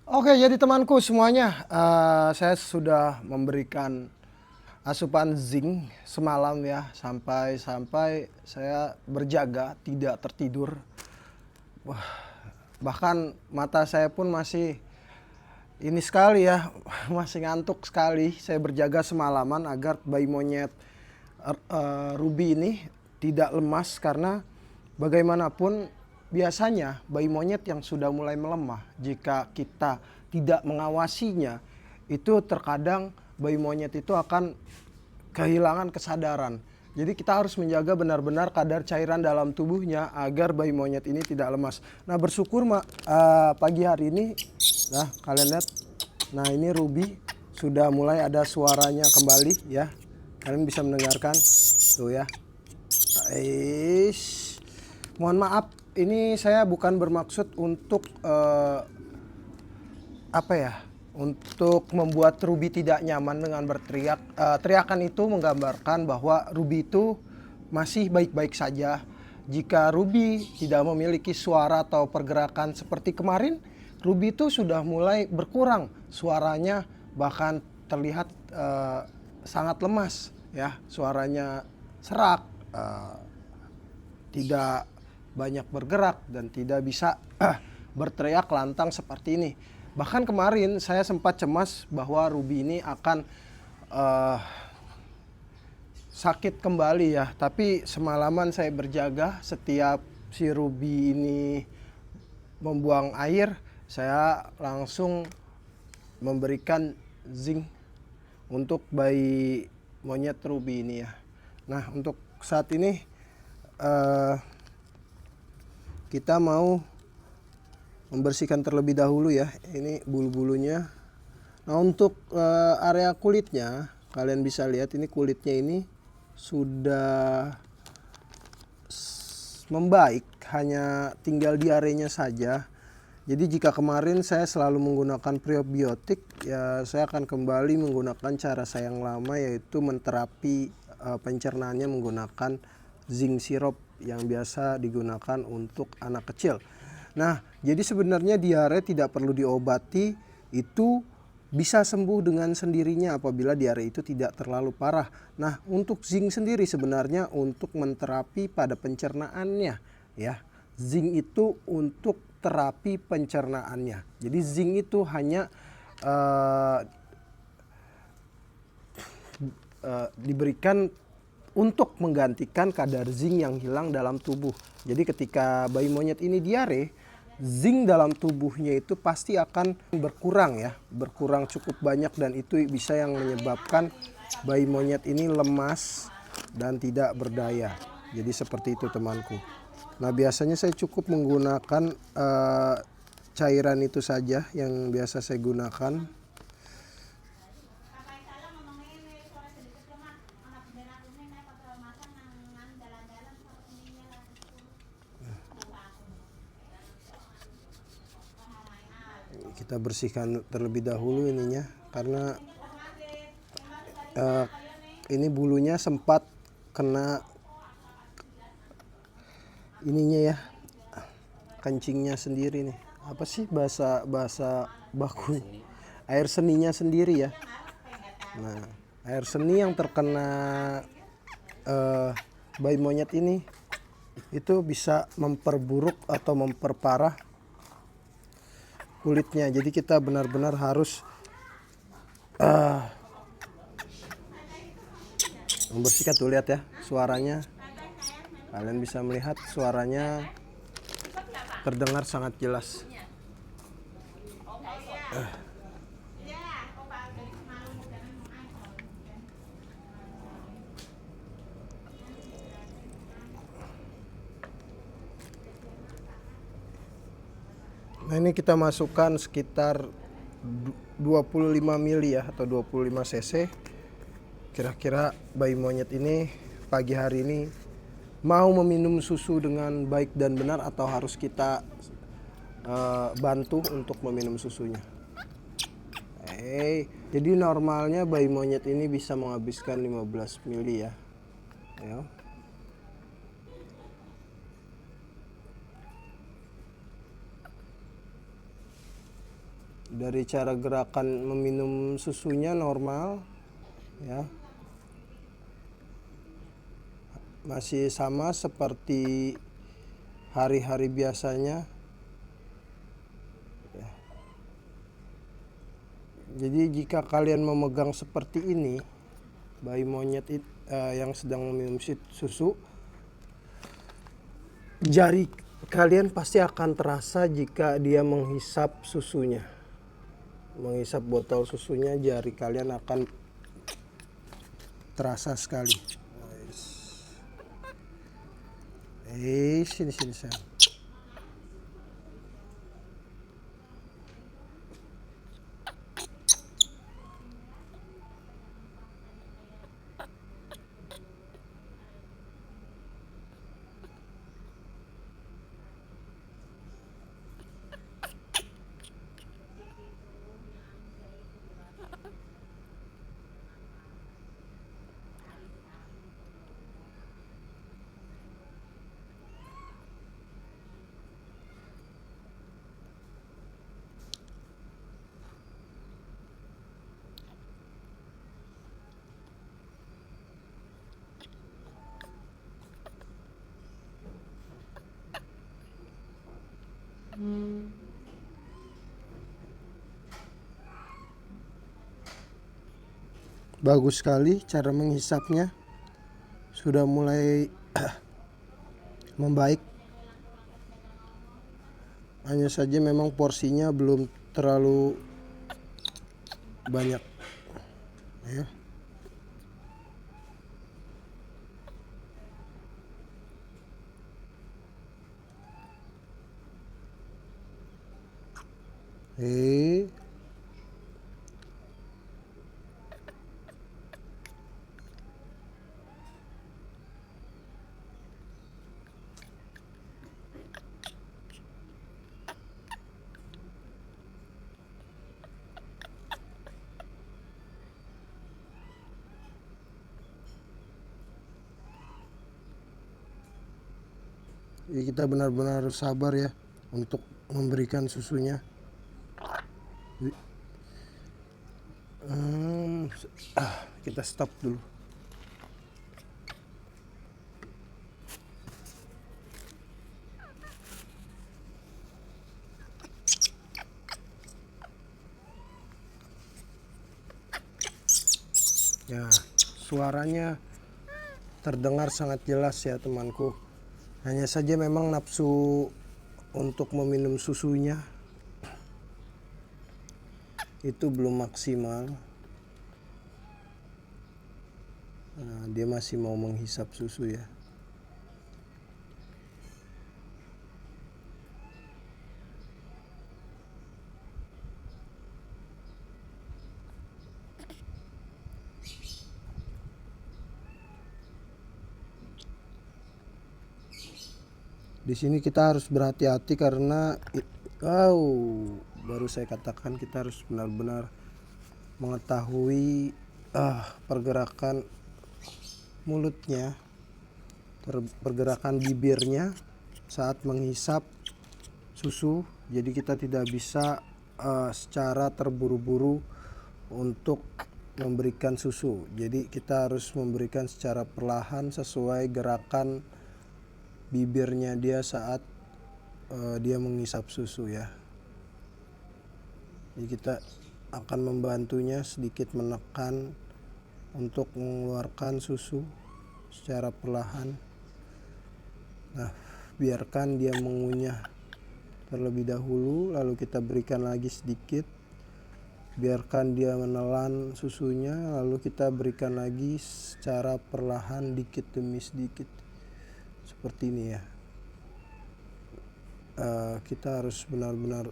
Oke, jadi temanku semuanya, saya sudah memberikan asupan zinc semalam ya, sampai saya berjaga tidak tertidur. Bahkan mata saya pun masih ini sekali ya, masih ngantuk sekali. Saya berjaga semalaman agar bayi monyet Ruby ini tidak lemas, karena bagaimanapun biasanya bayi monyet yang sudah mulai melemah, jika kita tidak mengawasinya, itu terkadang bayi monyet itu akan kehilangan kesadaran. Jadi kita harus menjaga benar-benar kadar cairan dalam tubuhnya agar bayi monyet ini tidak lemas. Nah, bersyukur pagi hari ini, nah kalian lihat, nah ini Ruby sudah mulai ada suaranya kembali ya. Kalian bisa mendengarkan tuh ya. Mohon maaf, ini saya bukan bermaksud untuk apa ya, untuk membuat Ruby tidak nyaman dengan berteriak. Teriakan itu menggambarkan bahwa Ruby itu masih baik-baik saja. Jika Ruby tidak memiliki suara atau pergerakan seperti kemarin, Ruby itu sudah mulai berkurang suaranya, bahkan terlihat sangat lemas ya, suaranya serak, tidak banyak bergerak dan tidak bisa berteriak lantang seperti ini. Bahkan kemarin saya sempat cemas bahwa Ruby ini akan sakit kembali ya. Tapi semalaman saya berjaga, setiap si Ruby ini membuang air, saya langsung memberikan zinc untuk bayi monyet Ruby ini ya. Nah, untuk saat ini kita mau membersihkan terlebih dahulu ya, ini bulu-bulunya. Nah, untuk area kulitnya, kalian bisa lihat ini kulitnya ini sudah membaik, hanya tinggal diarenya saja. Jadi jika kemarin saya selalu menggunakan probiotik, ya saya akan kembali menggunakan cara saya yang lama, yaitu menterapi pencernaannya menggunakan zinc syrup yang biasa digunakan untuk anak kecil. Nah, jadi sebenarnya diare tidak perlu diobati, itu bisa sembuh dengan sendirinya apabila diare itu tidak terlalu parah. Nah, untuk zinc sendiri sebenarnya untuk menterapi pada pencernaannya ya. Zinc itu untuk terapi pencernaannya. Jadi zinc itu hanya diberikan untuk menggantikan kadar zinc yang hilang dalam tubuh. Jadi ketika bayi monyet ini diare, zinc dalam tubuhnya itu pasti akan berkurang ya, berkurang cukup banyak, dan itu bisa yang menyebabkan bayi monyet ini lemas dan tidak berdaya. Jadi seperti itu temanku. Nah, biasanya saya cukup menggunakan cairan itu saja yang biasa saya gunakan. Kita bersihkan terlebih dahulu ininya, karena ini bulunya sempat kena ininya ya, kencingnya sendiri nih. Apa sih bahasa baku? Air seninya sendiri ya. Nah, air seni yang terkena bayi monyet ini itu bisa memperburuk atau memperparah kulitnya. Jadi kita benar-benar harus membersihkan. Tuh lihat ya suaranya, kalian bisa melihat suaranya terdengar sangat jelas. Nah, ini kita masukkan sekitar 25 mili ya, atau 25 cc. Kira-kira bayi monyet ini pagi hari ini mau meminum susu dengan baik dan benar, atau harus kita bantu untuk meminum susunya. Jadi normalnya bayi monyet ini bisa menghabiskan 15 mili ya. Dari cara gerakan meminum susunya normal ya, masih sama seperti hari-hari biasanya. Jadi jika kalian memegang seperti ini bayi monyet yang sedang meminum susu, jari kalian pasti akan terasa jika dia menghisap susunya. Menghisap botol susunya, jari kalian akan terasa sekali. Sini sayang. Bagus sekali cara menghisapnya, sudah mulai membaik. Hanya saja memang porsinya belum terlalu banyak ya. Jadi kita benar-benar harus sabar ya untuk memberikan susunya. Kita stop dulu. Ya, suaranya terdengar sangat jelas ya temanku. Hanya saja memang nafsu untuk meminum susunya itu belum maksimal. Nah, dia masih mau menghisap susu ya. Di sini kita harus berhati-hati karena baru saya katakan kita harus benar-benar mengetahui pergerakan mulutnya, pergerakan bibirnya saat menghisap susu. Jadi kita tidak bisa secara terburu-buru untuk memberikan susu. Jadi kita harus memberikan secara perlahan sesuai gerakan bibirnya dia saat dia menghisap susu ya. Jadi kita akan membantunya sedikit menekan untuk mengeluarkan susu secara perlahan. Nah, biarkan dia mengunyah terlebih dahulu, lalu kita berikan lagi sedikit. Biarkan dia menelan susunya, lalu kita berikan lagi secara perlahan dikit demi sedikit. Seperti ini ya. Kita harus benar-benar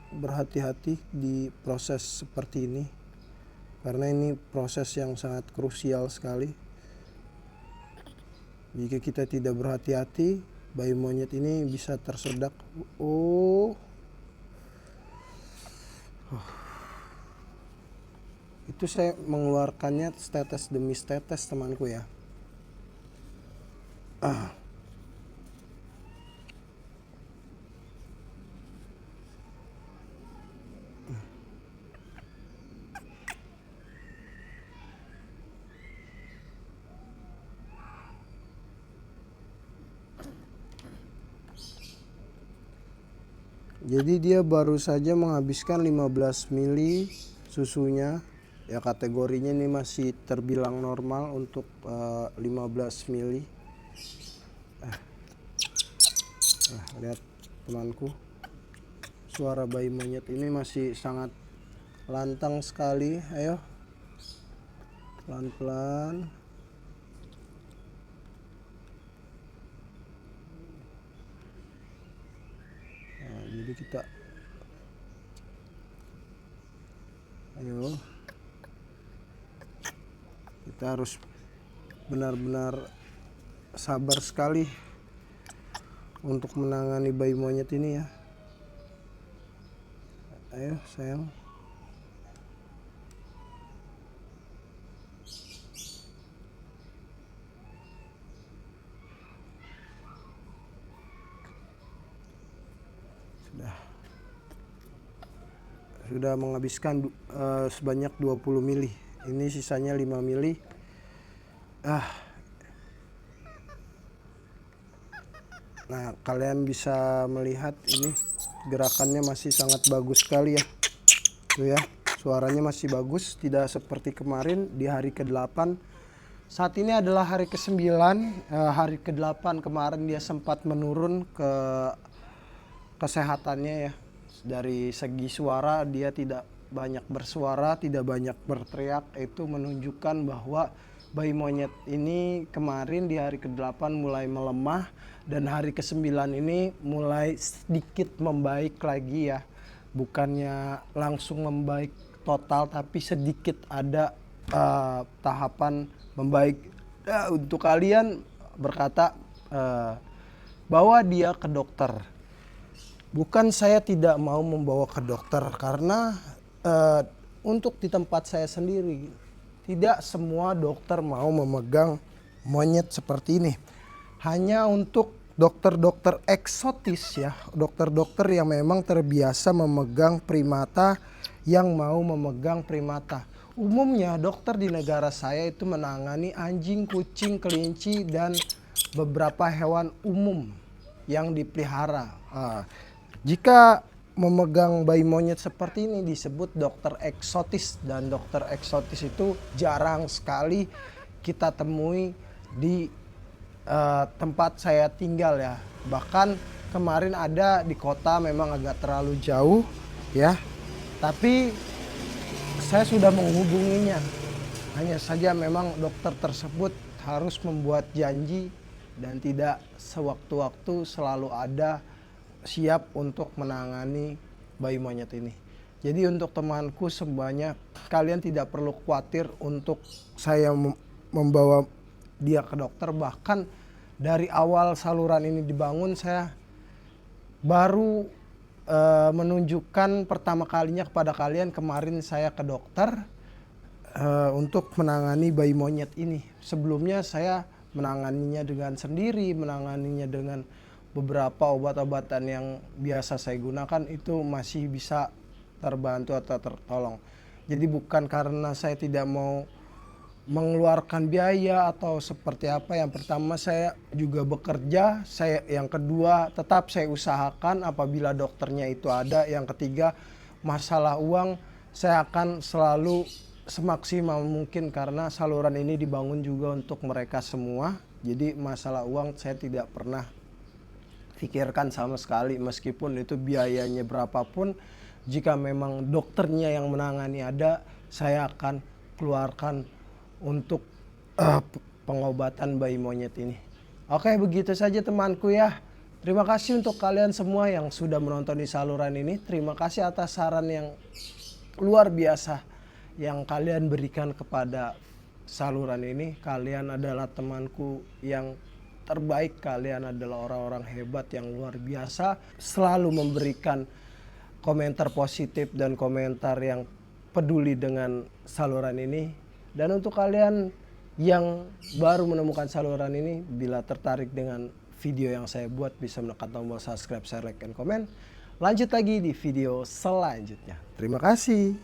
berhati-hati di proses seperti ini, karena ini proses yang sangat krusial sekali. Jika kita tidak berhati-hati, bayi monyet ini bisa tersedak. Itu saya mengeluarkannya setetes demi setetes temanku ya. Jadi dia baru saja menghabiskan 15 mili susunya. Ya kategorinya ini masih terbilang normal untuk 15 mili. Lihat temanku, suara bayi monyet ini masih sangat lantang sekali. Ayo, pelan-pelan. Nah, jadi kita, ayo, kita harus benar-benar sabar sekali untuk menangani bayi monyet ini ya. Ayo sayang. Sudah menghabiskan sebanyak 20 mili. Ini sisanya 5 mili. Nah, kalian bisa melihat ini gerakannya masih sangat bagus sekali ya. Tuh ya, suaranya masih bagus, tidak seperti kemarin di hari ke-8. Saat ini adalah hari ke-9, hari ke-8 kemarin dia sempat menurun ke kesehatannya ya. Dari segi suara dia tidak banyak bersuara, tidak banyak berteriak. Itu menunjukkan bahwa bayi monyet ini kemarin di hari ke-8 mulai melemah, dan hari ke-9 ini mulai sedikit membaik lagi ya. Bukannya langsung membaik total, tapi sedikit ada tahapan membaik. Untuk kalian berkata bawa dia ke dokter. Bukan saya tidak mau membawa ke dokter, karena untuk di tempat saya sendiri tidak semua dokter mau memegang monyet seperti ini. Hanya untuk dokter-dokter eksotis ya, dokter-dokter yang memang terbiasa memegang primata, yang mau memegang primata. Umumnya dokter di negara saya itu menangani anjing, kucing, kelinci, dan beberapa hewan umum yang dipelihara. Jika memegang bayi monyet seperti ini disebut dokter eksotis, dan dokter eksotis itu jarang sekali kita temui di tempat saya tinggal ya. Bahkan kemarin ada di kota, memang agak terlalu jauh ya, tapi saya sudah menghubunginya. Hanya saja memang dokter tersebut harus membuat janji dan tidak sewaktu-waktu selalu ada siap untuk menangani bayi monyet ini. Jadi untuk temanku semuanya, kalian tidak perlu khawatir untuk saya membawa dia ke dokter. Bahkan dari awal saluran ini dibangun, saya baru menunjukkan pertama kalinya kepada kalian kemarin saya ke dokter untuk menangani bayi monyet ini. Sebelumnya saya menanganinya dengan sendiri, menanganinya dengan beberapa obat-obatan yang biasa saya gunakan, itu masih bisa terbantu atau tertolong. Jadi bukan karena saya tidak mau mengeluarkan biaya atau seperti apa. Yang pertama, saya juga bekerja. Yang kedua, tetap saya usahakan apabila dokternya itu ada. Yang ketiga, masalah uang saya akan selalu semaksimal mungkin, karena saluran ini dibangun juga untuk mereka semua. Jadi masalah uang saya tidak pernah pikirkan sama sekali, meskipun itu biayanya berapapun. Jika memang dokternya yang menangani ada, saya akan keluarkan untuk pengobatan bayi monyet ini. Oke, begitu saja temanku ya. Terima kasih untuk kalian semua yang sudah menonton di saluran ini. Terima kasih atas saran yang luar biasa yang kalian berikan kepada saluran ini. Kalian adalah temanku yang terbaik, kalian adalah orang-orang hebat yang luar biasa, selalu memberikan komentar positif dan komentar yang peduli dengan saluran ini. Dan untuk kalian yang baru menemukan saluran ini, bila tertarik dengan video yang saya buat, bisa menekan tombol subscribe, share, like, dan komen. Lanjut lagi di video selanjutnya. Terima kasih.